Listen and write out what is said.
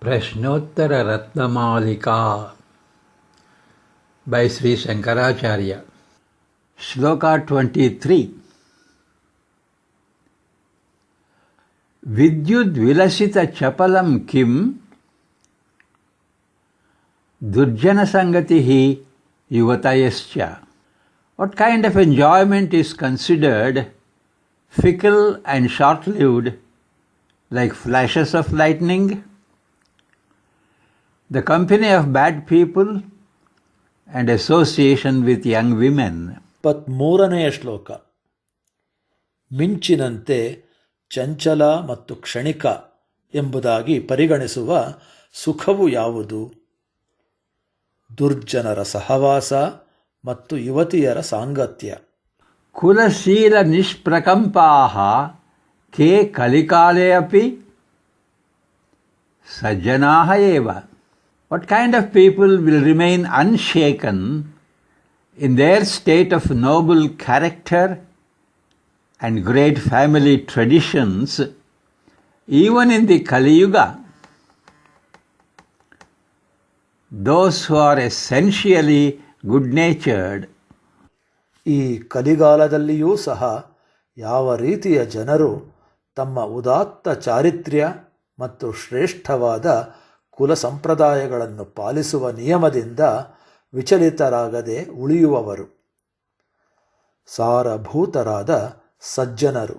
ಪ್ರಶ್ನೋತ್ತರ ರತ್ನಮಾಲಿಕಾ by Sri Shankaracharya. Shloka 23. Vidyud vilasita chapalam kim durjana sangatihi yuvatayascha. What kind of enjoyment is considered fickle and short-lived, like flashes of lightning? The company of bad people and association with young women. 23ನೇ ಶ್ಲೋಕ. ಮಿಂಚಿನಂತೆ ಚಂಚಲ ಮತ್ತು ಕ್ಷಣಿಕ ಎಂಬುದಾಗಿ ಪರಿಗಣಿಸುವ ಸುಖವು ಯಾವುದು? ದುರ್ಜನರ ಸಹವಾಸ ಮತ್ತು ಯುವತಿಯರ ಸಾಂಗತ್ಯ. ಕುಲಶೀಲ ನಿಷ್ಪ್ರಕಂಪಾಃ ಕೇ ಕಲಿಕಾಲೇ ಅಪಿ ಸಜ್ಜನಾಃ ಏವ. What kind of people will remain unshaken in their state of noble character and great family traditions even in the Kali Yuga? Those who are essentially good-natured. ಈ ಕಲಿಗಾಲದಲ್ಲಿಯೂ ಸಹ ಯಾವ ರೀತಿಯ ಜನರು ತಮ್ಮ ಉದಾತ್ತ ಚಾರಿತ್ರ್ಯ ಮತ್ತು ಶ್ರೇಷ್ಠವಾದ ಕುಲ ಸಂಪ್ರದಾಯಗಳನ್ನು ಪಾಲಿಸುವ ನಿಯಮದಿಂದ ವಿಚಲಿತರಾಗದೆ ಉಳಿಯುವವರು ಸಾರಭೂತರಾದ ಸಜ್ಜನರು.